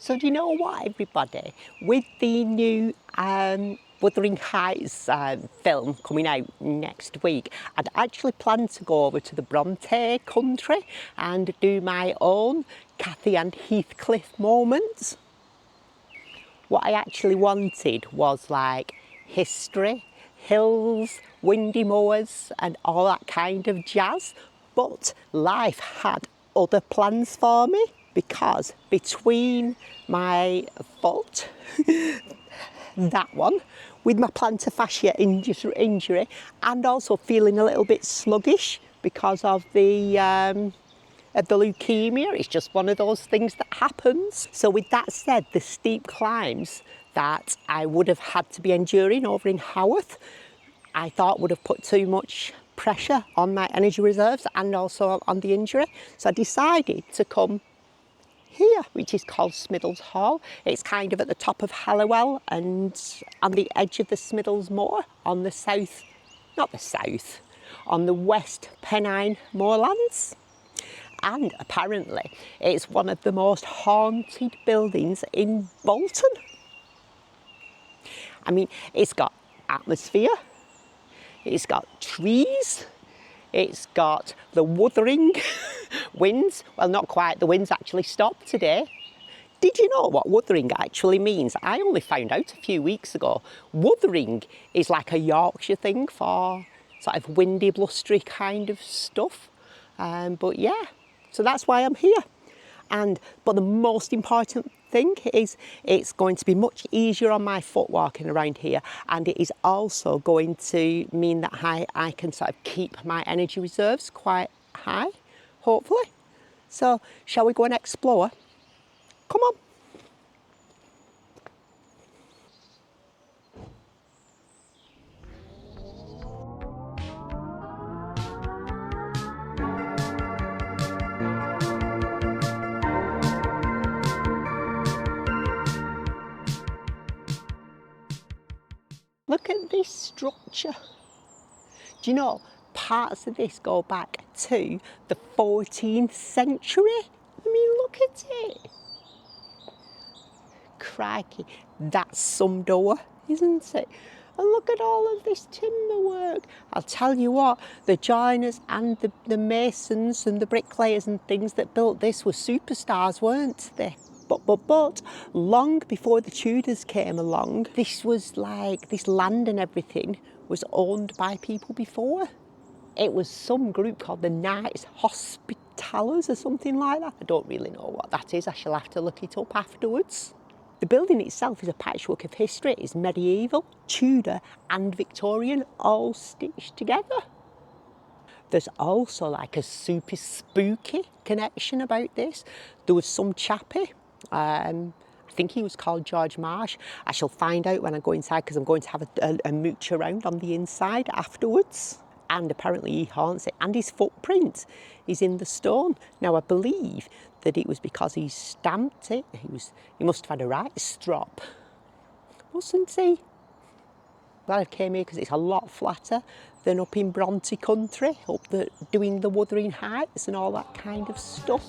So do you know what, everybody? With the new Wuthering Heights film coming out next week, I'd actually planned to go over to the Brontë country and do my own Cathy and Heathcliff moments. What I actually wanted was like history, hills, windy moors and all that kind of jazz. But life had other plans for me, because between my foot, that one, with my plantar fascia injury and also feeling a little bit sluggish because of the leukaemia, it's just one of those things that happens. So with that said, the steep climbs that I would have had to be enduring over in Haworth, I thought would have put too much pressure on my energy reserves and also on the injury. So I decided to come here, which is called Smithills Hall. It's kind of at the top of Halliwell and on the edge of the Smithills Moor on the south, not the south, on the West Pennine Moorlands. And apparently it's one of the most haunted buildings in Bolton. I mean, it's got atmosphere, it's got trees, it's got the wuthering winds. Well, not quite, the winds actually stopped today. Did you know what wuthering actually means? I only found out a few weeks ago. Wuthering is like a Yorkshire thing for sort of windy, blustery kind of stuff. But yeah, so that's why I'm here. But the most important thing is it's going to be much easier on my foot walking around here, and it is also going to mean that I can sort of keep my energy reserves quite high, hopefully. So shall we go and explore? Come on. Look at this structure. Do you know, parts of this go back to the 14th century? I mean, look at it. Crikey, that's some door, isn't it? And look at all of this timber work. I'll tell you what, the joiners and the masons and the bricklayers and things that built this were superstars, weren't they? But long before the Tudors came along, this was like, this land and everything was owned by people before. It was some group called the Knights Hospitallers or something like that. I don't really know what that is. I shall have to look it up afterwards. The building itself is a patchwork of history. It's medieval, Tudor and Victorian all stitched together. There's also like a super spooky connection about this. There was some chappie, I think he was called George Marsh. I shall find out when I go inside, because I'm going to have a mooch around on the inside afterwards. And apparently he haunts it, and his footprint is in the stone. Now I believe that it was because he stamped it. He must have had a right strop, mustn't he? Glad I came here because it's a lot flatter than up in Brontë country, doing the Wuthering Heights and all that kind of stuff.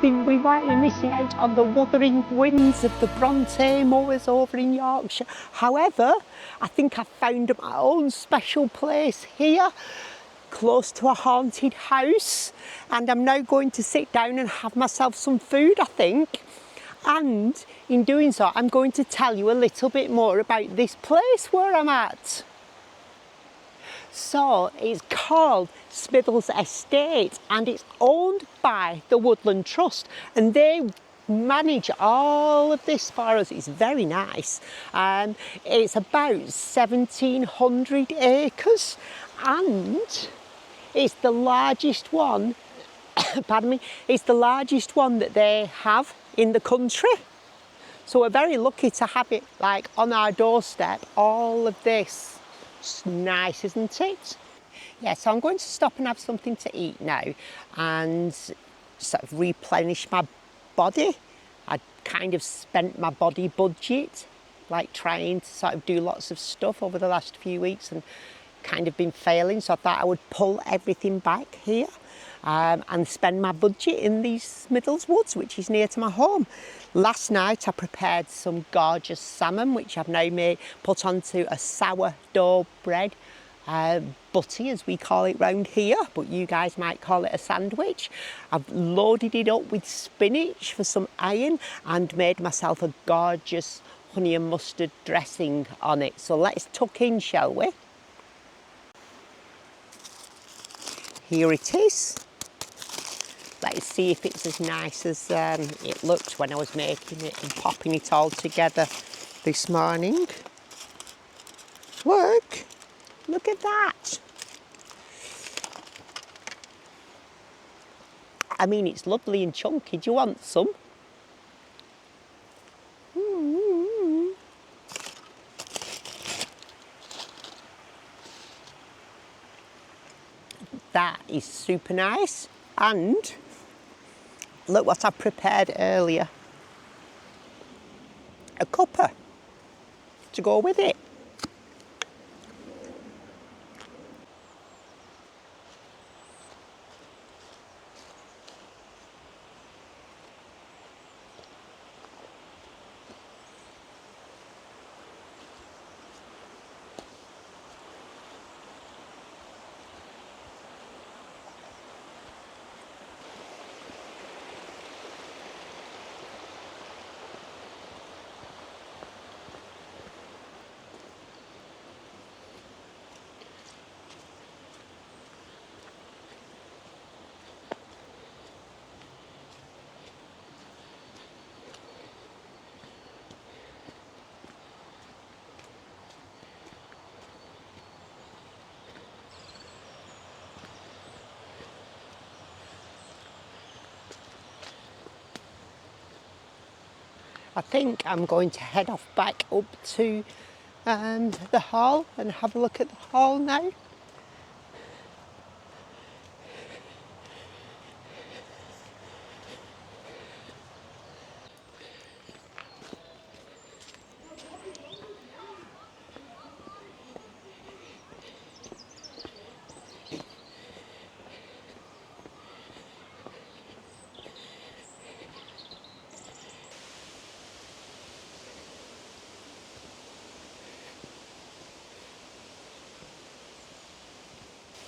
We might be missing out on the wuthering winds of the Brontë Moors over in Yorkshire. However, I think I've found my own special place here, close to a haunted house, and I'm now going to sit down and have myself some food, I think. And in doing so, I'm going to tell you a little bit more about this place where I'm at. So it's called Smithills Estate and it's owned by the Woodland Trust, and they manage all of this for us. It's very nice. It's about 1,700 acres and it's the largest one, pardon me, it's the largest one that they have in the country. So we're very lucky to have it like on our doorstep, all of this. It's nice, isn't it? Yeah, so I'm going to stop and have something to eat now and sort of replenish my body. I kind of spent my body budget, like trying to sort of do lots of stuff over the last few weeks and kind of been failing, so I thought I would pull everything back here and spend my budget in these Smithills Woods, which is near to my home. Last night I prepared some gorgeous salmon, which I've now put onto a sourdough bread, butty as we call it round here, but you guys might call it a sandwich. I've loaded it up with spinach for some iron and made myself a gorgeous honey and mustard dressing on it. So let's tuck in, shall we? Here it is. Let's see if it's as nice as it looked when I was making it and popping it all together this morning. Look at that. I mean, it's lovely and chunky. Do you want some? That is super nice. And look what I prepared earlier. A cuppa to go with it. I think I'm going to head off back up to the hall and have a look at the hall now.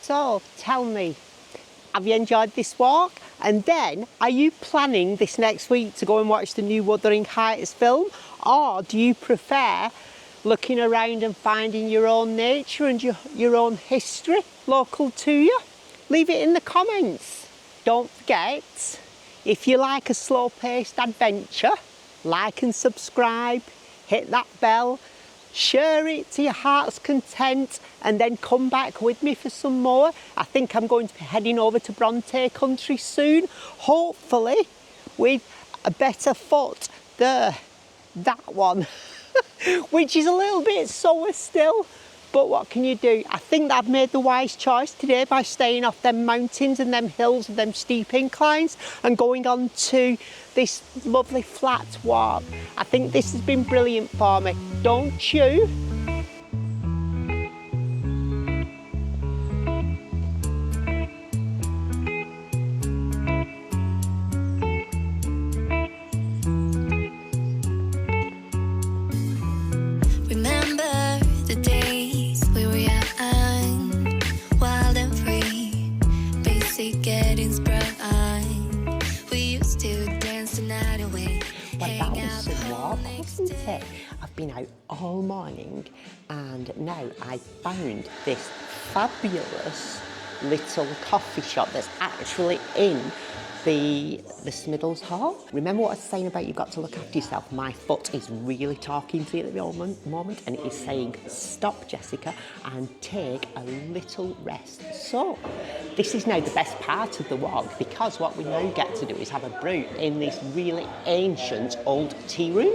So tell me, have you enjoyed this walk? And then, are you planning this next week to go and watch the new Wuthering Heights film? Or do you prefer looking around and finding your own nature and your own history local to you? Leave it in the comments. Don't forget, if you like a slow-paced adventure, like and subscribe, hit that bell, share it to your heart's content, and then come back with me for some more. I think I'm going to be heading over to Brontë country soon, hopefully with a better foot there, that one, which is a little bit sore still, but what can you do? I think that I've made the wise choice today by staying off them mountains and them hills and them steep inclines and going on to this lovely flat walk. I think this has been brilliant for me, don't you? I've been out all morning and now I found this fabulous little coffee shop that's actually in the Smithills Hall. Remember what I was saying about you've got to look after yourself? My foot is really talking to me at the moment and it is saying, stop Jessica and take a little rest. So this is now the best part of the walk because what we now get to do is have a brew in this really ancient old tea room.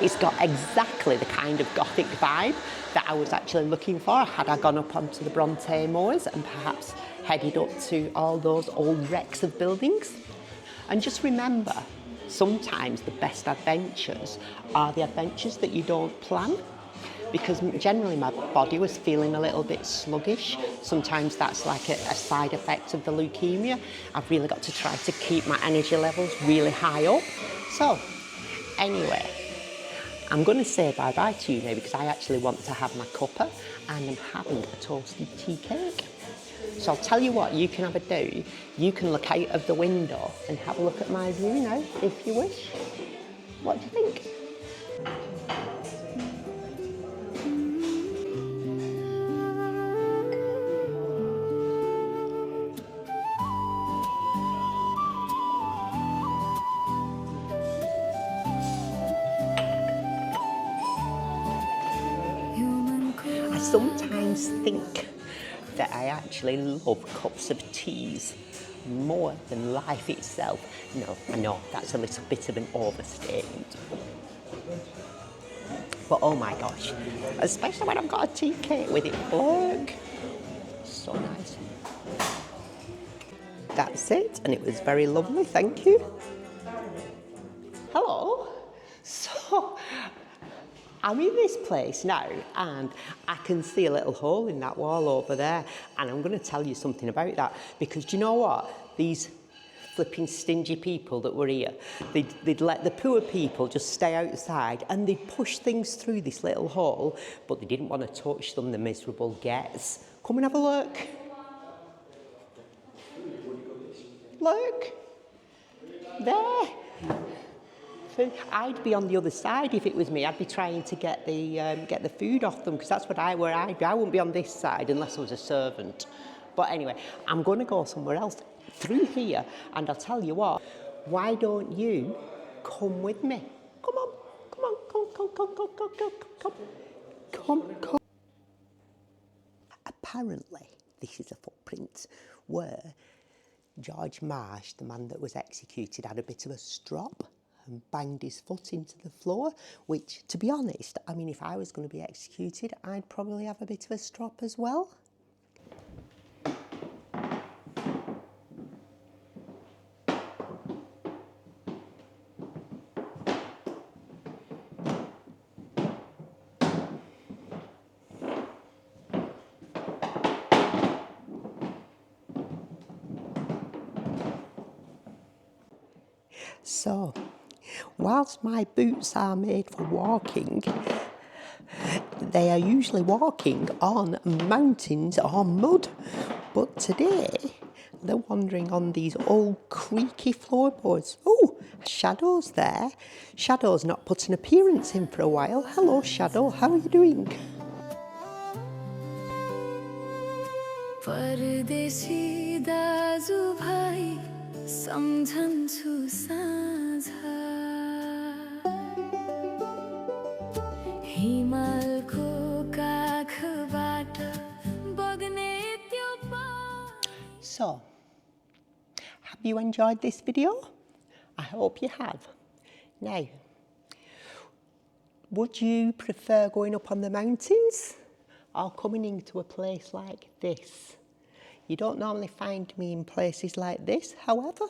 It's got exactly the kind of Gothic vibe that I was actually looking for had I gone up onto the Brontë Moors and perhaps headed up to all those old wrecks of buildings. And just remember, sometimes the best adventures are the adventures that you don't plan, because generally my body was feeling a little bit sluggish. Sometimes that's like a side effect of the leukemia. I've really got to try to keep my energy levels really high up. So, anyway, I'm going to say bye-bye to you now because I actually want to have my cuppa and I'm having a toasted tea cake. So I'll tell you what you can have a do. You can look out of the window and have a look at my view now, if you wish. What do you think? I sometimes think that I actually love cups of teas more than life itself. No, I know that's a little bit of an overstatement. But oh my gosh, especially when I've got a tea cake with it, look, so nice. That's it, and it was very lovely, thank you. Hello. So, I'm in this place now and I can see a little hole in that wall over there, and I'm going to tell you something about that because do you know what? These flipping stingy people that were here, they'd let the poor people just stay outside and they'd push things through this little hole, but they didn't want to touch them, the miserable gets. Come and have a look. Look. There. I'd be on the other side if it was me. I'd be trying to get the food off them because that's where I'd be. I wouldn't be on this side unless I was a servant. But anyway, I'm going to go somewhere else through here, and I'll tell you what. Why don't you come with me? Come on, come on, come. Apparently, this is a footprint where George Marsh, the man that was executed, had a bit of a strop and banged his foot into the floor, which, to be honest, I mean, if I was going to be executed, I'd probably have a bit of a strop as well. So, whilst my boots are made for walking, they are usually walking on mountains or mud, but today they're wandering on these old creaky floorboards. Oh, Shadow's there. Shadow's not put an appearance in for a while. Hello, Shadow, how are you doing? So, have you enjoyed this video? I hope you have. Now, would you prefer going up on the mountains or coming into a place like this? You don't normally find me in places like this. However,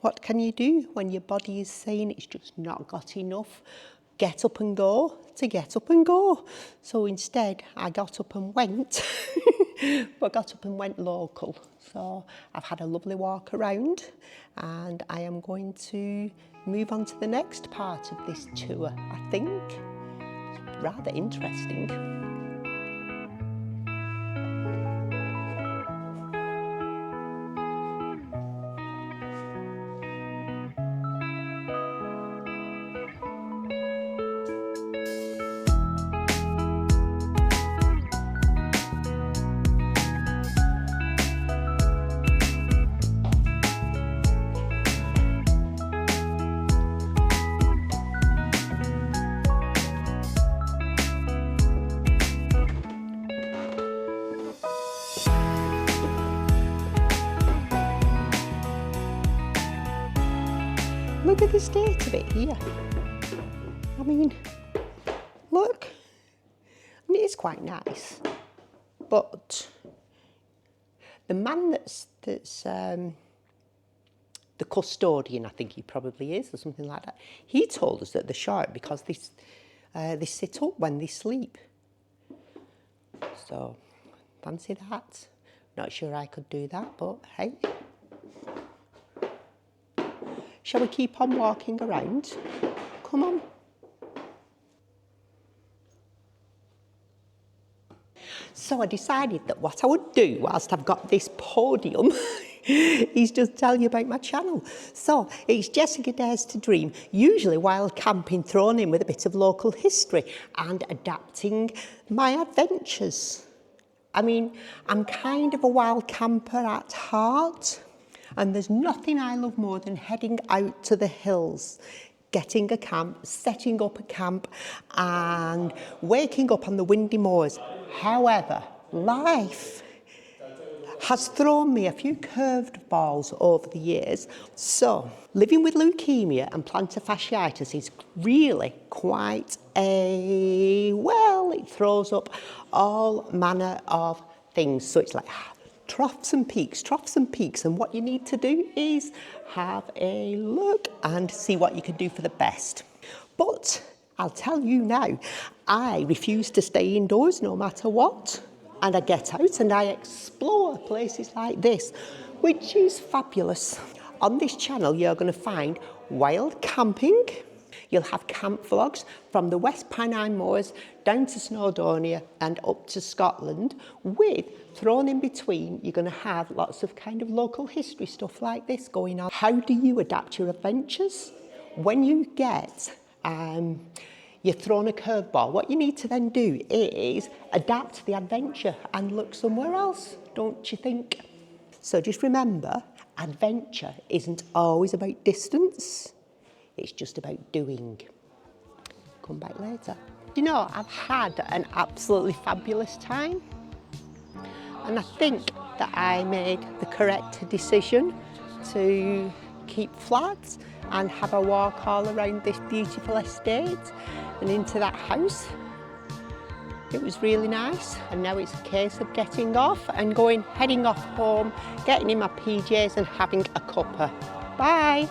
what can you do when your body is saying it's just not got enough get up and go to get up and go? So instead, I got up and went, but got up and went local. So I've had a lovely walk around, and I am going to move on to the next part of this tour, I think. It's rather interesting. Look at the state of it here. I mean, look. I mean, it is quite nice. But the man that's the custodian, I think he probably is, or something like that, he told us that they're short because they sit up when they sleep. So, fancy that. Not sure I could do that, but hey. Shall we keep on walking around? Come on. So I decided that what I would do whilst I've got this podium is just tell you about my channel. So it's Jessica Dares to Dream, usually wild camping thrown in with a bit of local history and adapting my adventures. I mean, I'm kind of a wild camper at heart. And there's nothing I love more than heading out to the hills, getting a camp, setting up a camp, and waking up on the windy moors. However, life has thrown me a few curved balls over the years. So, living with leukemia and plantar fasciitis is really quite it throws up all manner of things. So it's like troughs and peaks, and what you need to do is have a look and see what you can do for the best. But I'll tell you now, I refuse to stay indoors no matter what, and I get out and I explore places like this, which is fabulous. On this channel you're going to find wild camping. You'll have camp vlogs from the West Pennine Moors down to Snowdonia and up to Scotland, with thrown in between you're going to have lots of kind of local history stuff like this going on. How do you adapt your adventures? When you get you're thrown a curveball, what you need to then do is adapt the adventure and look somewhere else, don't you think? So just remember, adventure isn't always about distance. It's just about doing. Come back later. You know, I've had an absolutely fabulous time. And I think that I made the correct decision to keep flat and have a walk all around this beautiful estate and into that house. It was really nice, and now it's a case of getting off and heading off home, getting in my PJs and having a cuppa. Bye.